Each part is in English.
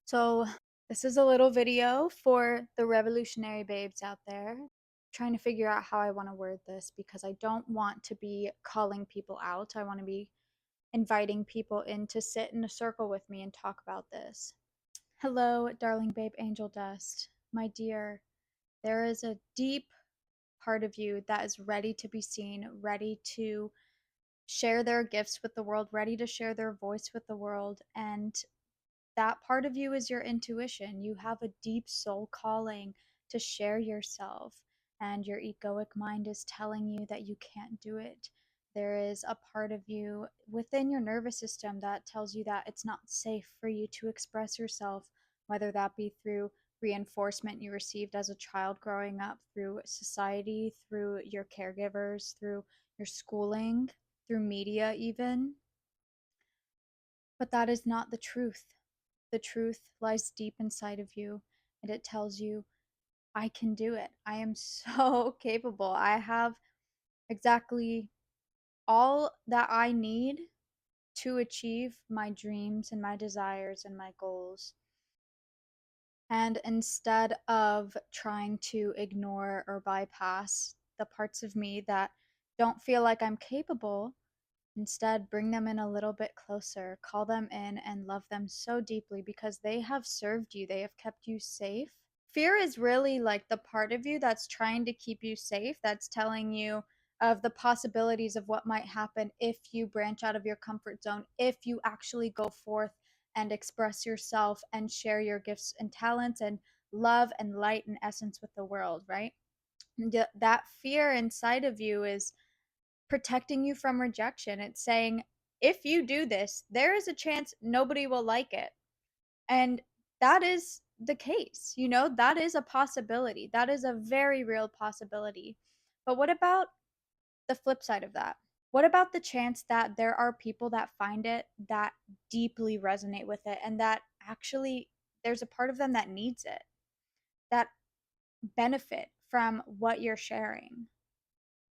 So, this is a little video for the revolutionary babes out there. Trying to figure out how I want to word this because I don't want to be calling people out. I want to be inviting people in to sit in a circle with me and talk about this. Hello, darling babe angel dust. My dear, there is a deep part of you that is ready to be seen, ready to share their gifts with the world, ready to share their voice with the world. And that part of you is your intuition. You have a deep soul calling to share yourself, and your egoic mind is telling you that you can't do it. There is a part of you within your nervous system that tells you that it's not safe for you to express yourself, whether that be through reinforcement you received as a child growing up, through society, through your caregivers, through your schooling, through media, even. But that is not the truth. The truth lies deep inside of you, and it tells you, I can do it. I am so capable. I have exactly all that I need to achieve my dreams and my desires and my goals. And instead of trying to ignore or bypass the parts of me that don't feel like I'm capable, instead, bring them in a little bit closer, call them in, and love them so deeply because they have served you, they have kept you safe. Fear is really like the part of you that's trying to keep you safe, that's telling you of the possibilities of what might happen if you branch out of your comfort zone, if you actually go forth and express yourself and share your gifts and talents and love and light and essence with the world, right? That fear inside of you is protecting you from rejection. It's saying, if you do this, there is a chance nobody will like it. And that is the case, that is a possibility. That is a very real possibility. But what about the flip side of that? What about the chance that there are people that find it, that deeply resonate with it, and that actually there's a part of them that needs it, that benefit from what you're sharing?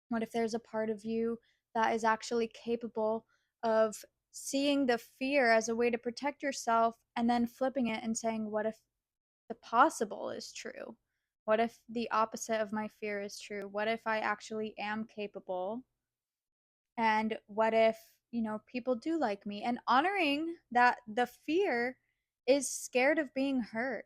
What if there's a part of you that is actually capable of seeing the fear as a way to protect yourself and then flipping it and saying, what if the possible is true? What if the opposite of my fear is true? What if I actually am capable? And what if, people do like me? And honoring that the fear is scared of being hurt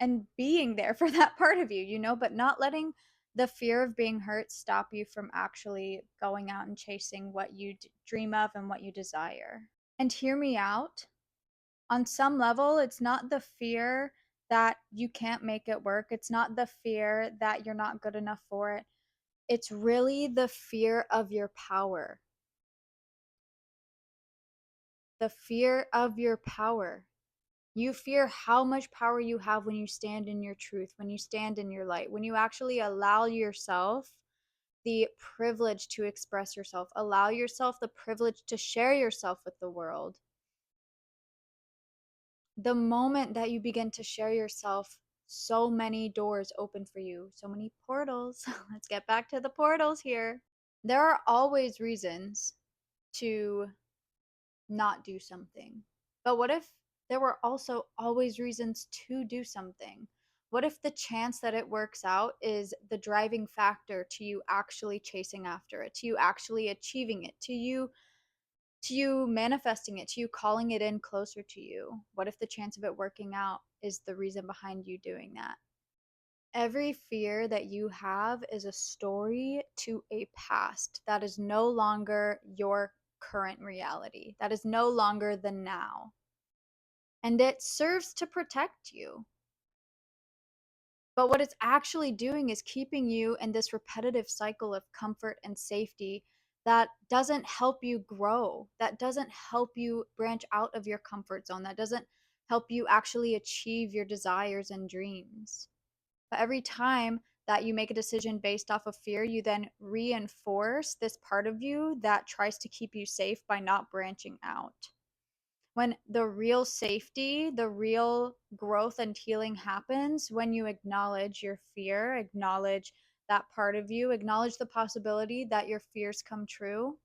and being there for that part of you, but not letting the fear of being hurt stop you from actually going out and chasing what you dream of and what you desire. And hear me out. On some level, it's not the fear that you can't make it work, it's not the fear that you're not good enough for it. It's really the fear of your power. The fear of your power. You fear how much power you have when you stand in your truth, when you stand in your light, when you actually allow yourself the privilege to express yourself, allow yourself the privilege to share yourself with the world. The moment that you begin to share yourself, so many doors open for you, so many portals. Let's get back to the portals here. There are always reasons to not do something. But what if there were also always reasons to do something? What if the chance that it works out is the driving factor to you actually chasing after it, to you actually achieving it, to you manifesting it, to you calling it in closer to you? What if the chance of it working out is the reason behind you doing that? Every fear that you have is a story to a past that is no longer your current reality, that is no longer the now. And it serves to protect you. But what it's actually doing is keeping you in this repetitive cycle of comfort and safety that doesn't help you grow, that doesn't help you branch out of your comfort zone, that doesn't help you actually achieve your desires and dreams. But every time that you make a decision based off of fear, you then reinforce this part of you that tries to keep you safe by not branching out. When the real safety, the real growth and healing happens when you acknowledge your fear, acknowledge that part of you, acknowledge the possibility that your fears come true,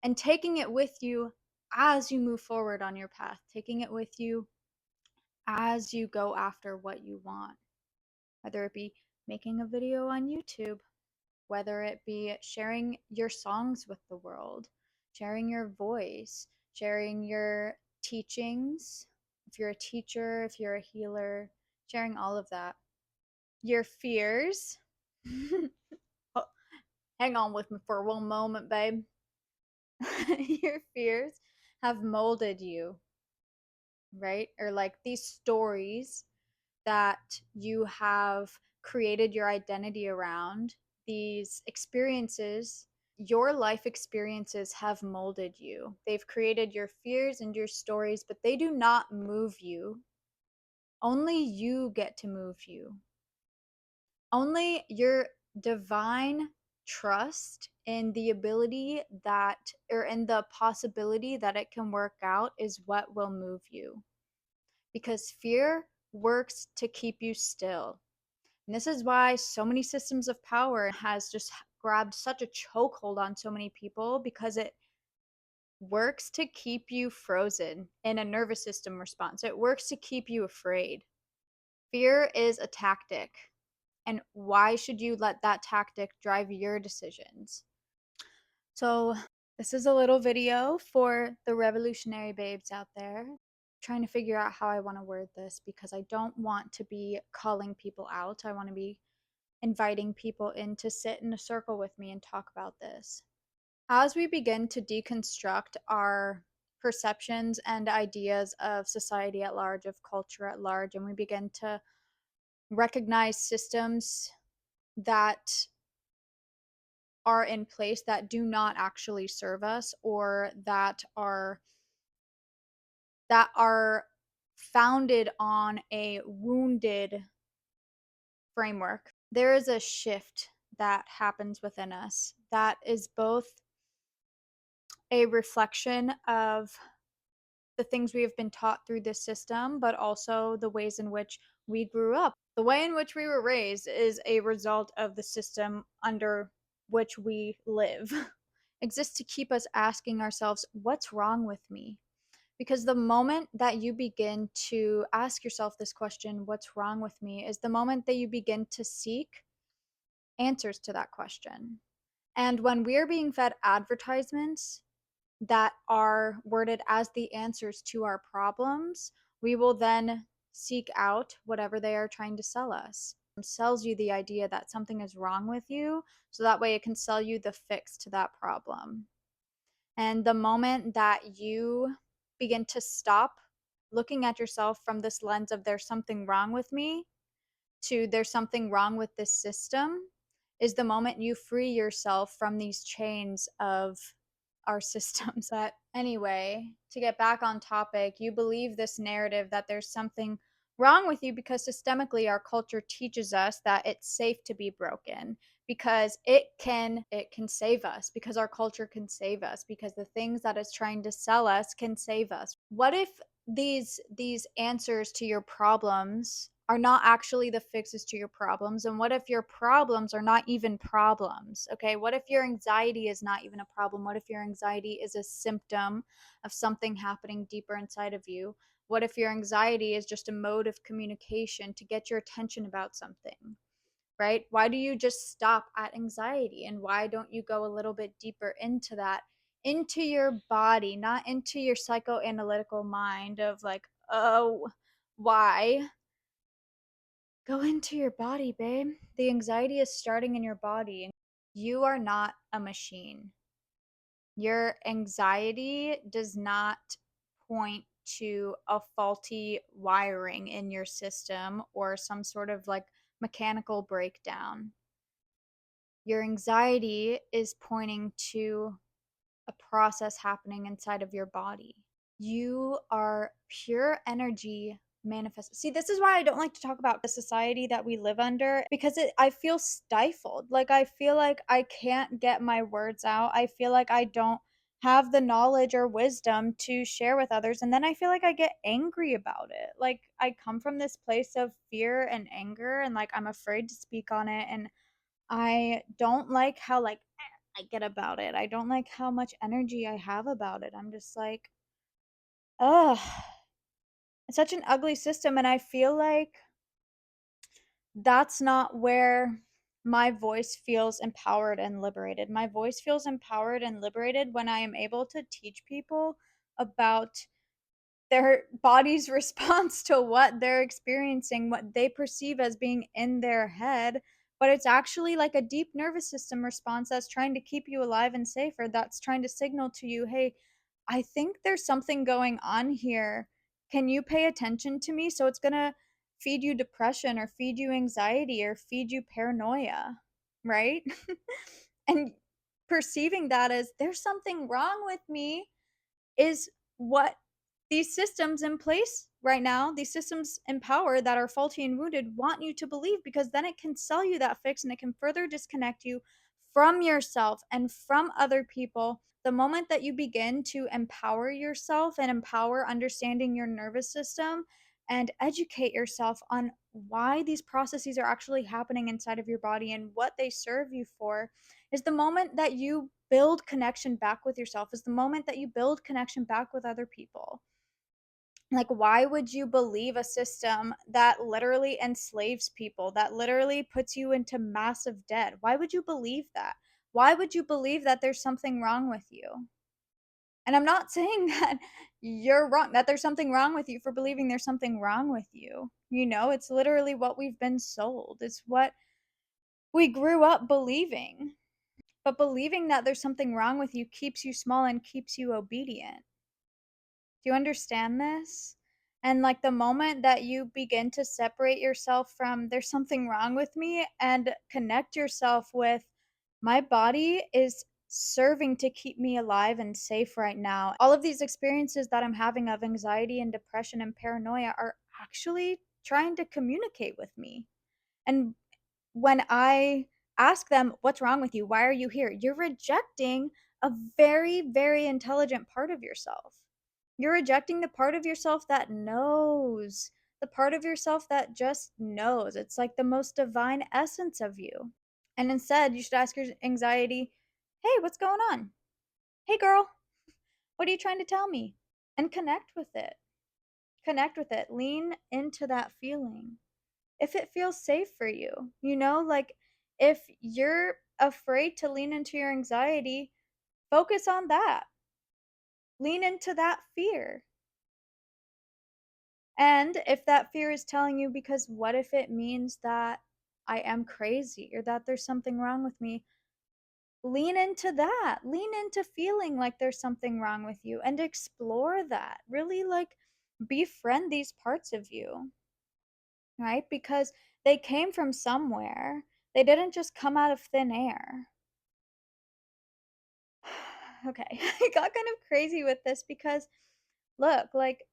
and taking it with you as you move forward on your path, taking it with you as you go after what you want, whether it be making a video on YouTube, whether it be sharing your songs with the world, sharing your voice, sharing your teachings, if you're a teacher, if you're a healer, sharing all of that. Your fears. Oh, hang on with me for one moment, babe. Your fears have molded you, right? Or like these stories that you have created your identity around, these experiences, your life experiences have molded you. They've created your fears and your stories, but they do not move you. Only you get to move you. Only your divine trust in the ability that, or in the possibility that it can work out, is what will move you. Because fear works to keep you still. And this is why so many systems of power has just grabbed such a chokehold on so many people, because it works to keep you frozen in a nervous system response. It works to keep you afraid. Fear is a tactic. And why should you let that tactic drive your decisions? So, this is a little video for the revolutionary babes out there. Trying to figure out how I want to word this because I don't want to be calling people out. I want to be inviting people in to sit in a circle with me and talk about this. As we begin to deconstruct our perceptions and ideas of society at large, of culture at large, and we begin to recognize systems that are in place that do not actually serve us, or that are founded on a wounded framework, there is a shift that happens within us that is both a reflection of the things we have been taught through this system, but also the ways in which we grew up. The way in which we were raised is a result of the system under which we live. Exists to keep us asking ourselves, what's wrong with me? Because the moment that you begin to ask yourself this question, what's wrong with me, is the moment that you begin to seek answers to that question. And when we're being fed advertisements that are worded as the answers to our problems, we will then seek out whatever they are trying to sell us. It sells you the idea that something is wrong with you, so that way it can sell you the fix to that problem. And the moment that you begin to stop looking at yourself from this lens of there's something wrong with me to there's something wrong with this system, is the moment you free yourself from these chains of our systems. But anyway, to get back on topic, you believe this narrative that there's something wrong with you because systemically our culture teaches us that it's safe to be broken, because it can save us, because our culture can save us, because the things that it's trying to sell us can save us. What if these answers to your problems are not actually the fixes to your problems? And what if your problems are not even problems? Okay, what if your anxiety is not even a problem? What if your anxiety is a symptom of something happening deeper inside of you? What if your anxiety is just a mode of communication to get your attention about something? Right? Why do you just stop at anxiety? And why don't you go a little bit deeper into that, into your body, not into your psychoanalytical mind of like, oh, why? Go into your body, babe. The anxiety is starting in your body. You are not a machine. Your anxiety does not point to a faulty wiring in your system or some sort of like mechanical breakdown. Your anxiety is pointing to a process happening inside of your body. You are pure energy manifest. See, this is why I don't like to talk about the society that we live under, because I feel stifled. Like I feel like I can't get my words out. I feel like I don't have the knowledge or wisdom to share with others, and then I feel like I get angry about it. Like I come from this place of fear and anger, and like I'm afraid to speak on it, and I don't like how like I get about it. I don't like how much energy I have about it. I'm just like, ugh. It's such an ugly system, and I feel like that's not where my voice feels empowered and liberated. My voice feels empowered and liberated when I am able to teach people about their body's response to what they're experiencing, what they perceive as being in their head, but it's actually like a deep nervous system response that's trying to keep you alive and safer, that's trying to signal to you, "Hey, I think there's something going on here. Can you pay attention to me?" So it's gonna feed you depression or feed you anxiety or feed you paranoia, right? And perceiving that as there's something wrong with me is what these systems in place right now, these systems in power that are faulty and wounded want you to believe, because then it can sell you that fix and it can further disconnect you from yourself and from other people. The moment that you begin to empower yourself and empower understanding your nervous system and educate yourself on why these processes are actually happening inside of your body and what they serve you for, is the moment that you build connection back with yourself, is the moment that you build connection back with other people. Like, why would you believe a system that literally enslaves people, that literally puts you into massive debt? Why would you believe that? Why would you believe that there's something wrong with you? And I'm not saying that you're wrong, that there's something wrong with you for believing there's something wrong with you. You know, it's literally what we've been sold. It's what we grew up believing. But believing that there's something wrong with you keeps you small and keeps you obedient. Do you understand this? And like the moment that you begin to separate yourself from there's something wrong with me and connect yourself with my body is serving to keep me alive and safe right now. All of these experiences that I'm having of anxiety and depression and paranoia are actually trying to communicate with me. And when I ask them, "What's wrong with you? Why are you here?" You're rejecting a very, very intelligent part of yourself. You're rejecting the part of yourself that knows, the part of yourself that just knows. It's like the most divine essence of you. And instead, you should ask your anxiety, "Hey, what's going on? Hey, girl, what are you trying to tell me?" And connect with it. Connect with it. Lean into that feeling if it feels safe for you. You know, like if you're afraid to lean into your anxiety, focus on that. Lean into that fear. And if that fear is telling you, because what if it means that I am crazy or that there's something wrong with me? Lean into that. Lean into feeling like there's something wrong with you and explore that. Really like befriend these parts of you, right? Because they came from somewhere. They didn't just come out of thin air. Okay, I got kind of crazy with this because look, like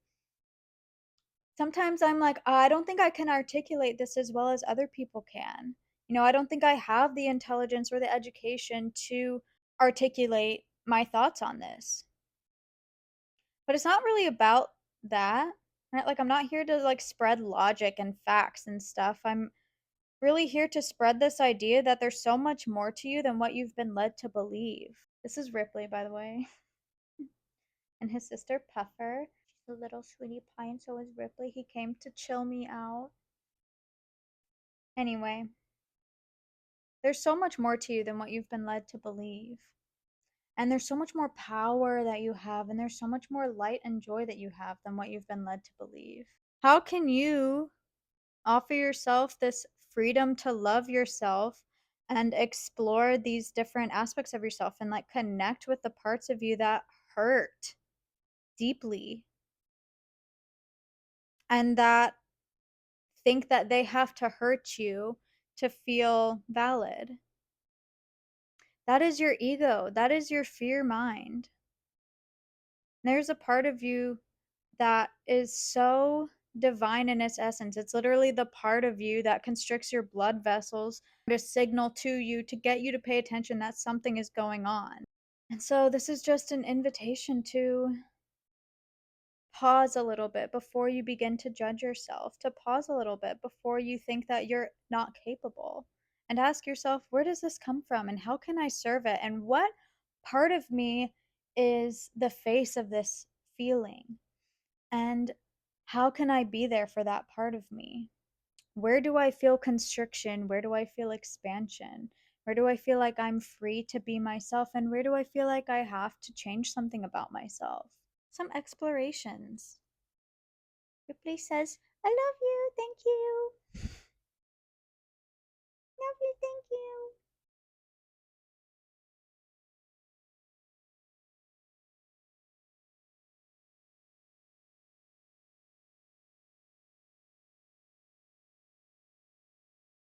sometimes I'm like, "Oh, I don't think I can articulate this as well as other people can. You know, I don't think I have the intelligence or the education to articulate my thoughts on this." But it's not really about that, right? Like I'm not here to like spread logic and facts and stuff. I'm really here to spread this idea that there's so much more to you than what you've been led to believe. This is Ripley, by the way, and his sister Puffer. She's a little sweetie pie, and so is Ripley. He came to chill me out. Anyway, there's so much more to you than what you've been led to believe. And there's so much more power that you have, and there's so much more light and joy that you have than what you've been led to believe. How can you offer yourself this freedom to love yourself and explore these different aspects of yourself and like connect with the parts of you that hurt deeply and that think that they have to hurt you to feel valid? That is your ego. That is your fear mind. There's a part of you that is so divine in its essence. It's literally the part of you that constricts your blood vessels to signal to you to get you to pay attention that something is going on. And so, this is just an invitation to pause a little bit before you begin to judge yourself, to pause a little bit before you think that you're not capable, and ask yourself, where does this come from and how can I serve it? And what part of me is the face of this feeling? And How can I be there for that part of me? Where do I feel constriction? Where do I feel expansion? Where do I feel like I'm free to be myself? And where do I feel like I have to change something about myself? Some explorations. Ripley says, I love you. Thank you.